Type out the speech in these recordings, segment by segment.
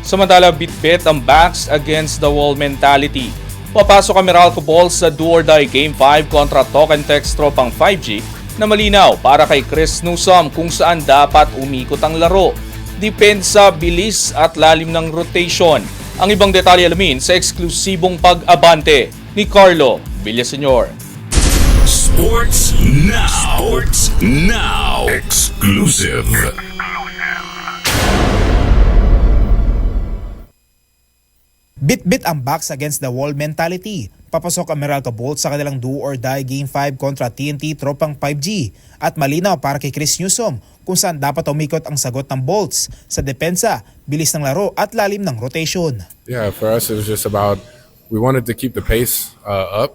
Samantala, bit-bit ang backs against the wall mentality. Papasok ang Meralco Bolts sa do-or-die Game 5 kontra TNT Tropang 5G na malinaw para kay Chris Newsome kung saan dapat umikot ang laro. Depensa, bilis at lalim ng rotation. Ang ibang detalye alamin sa eksklusibong pag-abante ni Carlo Villaseñor. Sports Now! Sports Now! Exclusive! Bit-bit ang backs against the wall mentality. Papasok ang Meralco Bolts sa kanilang do-or-die Game 5 kontra TNT Tropang 5G at malinaw para kay Chris Newsome kung saan dapat umikot ang sagot ng Bolts sa depensa, bilis ng laro at lalim ng rotation. Yeah, for us it was just about we wanted to keep the pace up,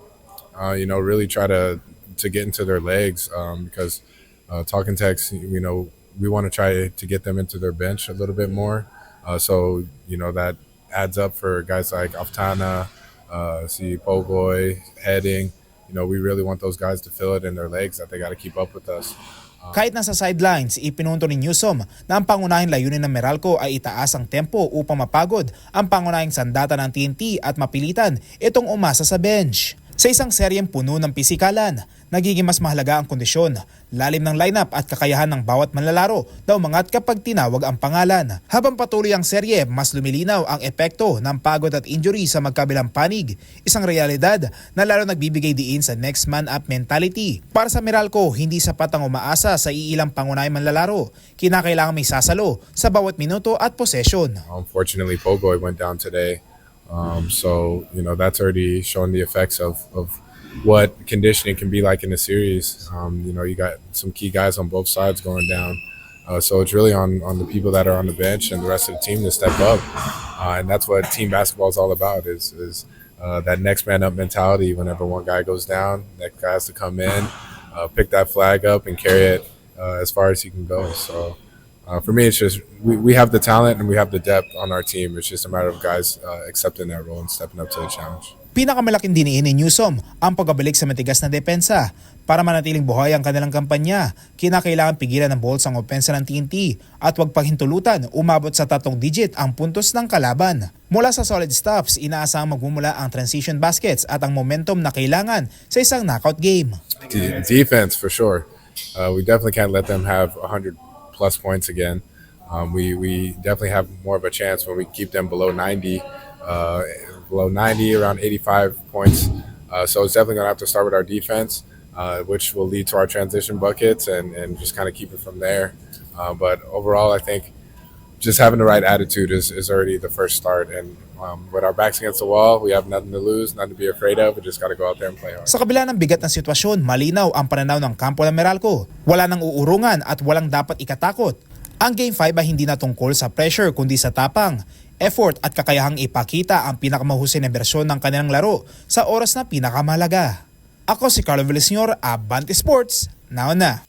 really try to get into their legs because talking text, we want to try to get them into their bench a little bit more. So that adds up for guys like Aftana, Pogoy, Heading. We really want those guys to feel it in their legs that they got to keep up with us. Kahit nasa sidelines, ipinunto ni Newsome na ang pangunahing layunin ng Meralco ay itaas ang tempo upang mapagod ang pangunahing sandata ng TNT at mapilitan itong umasa sa bench. Sa isang seryeng puno ng pisikalan, nagiging mas mahalaga ang kondisyon, lalim ng lineup at kakayahan ng bawat manlalaro na umangat kapag tinawag ang pangalan. Habang patuloy ang serye, mas lumilinaw ang epekto ng pagod at injury sa magkabilang panig, isang realidad na lalo nagbibigay diin sa next man up mentality. Para sa Meralco, hindi sapat ang umaasa sa iilang pangunahing manlalaro. Kinakailangan may sasalo sa bawat minuto at possession. Unfortunately, Pogoy went down today. So that's already shown the effects of what conditioning can be like in the series. You got some key guys on both sides going down. So it's really on the people that are on the bench and the rest of the team to step up. And that's what team basketball is all about is that next man up mentality. Whenever one guy goes down, next guy has to come in, pick that flag up and carry it as far as he can go. So for me, it's just we have the talent and we have the depth on our team. It's just a matter of guys accepting that role and stepping up to the challenge. Pinakamalaking diniin ni Newsome ang pagbabalik sa matigas na depensa. Para manatiling buhay ang kanilang kampanya, kinakailangan pigilan ng Bolts ang opensa ng TNT at huwag paghintulutan umabot sa 3 digit ang puntos ng kalaban. Mula sa solid stuffs, inaasahang magmumula ang transition baskets at ang momentum na kailangan sa isang knockout game. Defense for sure. We definitely can't let them have 100+ points again. We definitely have more of a chance when we keep them below 90, around 85 points. So it's definitely going to have to start with our defense, which will lead to our transition buckets and just kind of keep it from there. But overall, I think just having the right attitude is already the first start. And with our backs against the wall, we have nothing to lose, nothing to be afraid of. We just got to go out there and play hard. Sa kabila ng bigat ng sitwasyon, malinaw ang pananaw ng kampo ng Meralco. Wala nang uurungan at walang dapat ikatakot. Ang Game 5 ay hindi na tungkol sa pressure kundi sa tapang, effort at kakayahang ipakita ang pinakamahusay na bersyon ng kanilang laro sa oras na pinakamahalaga. Ako si Carlo Villaseñor, Abante Sports, now na.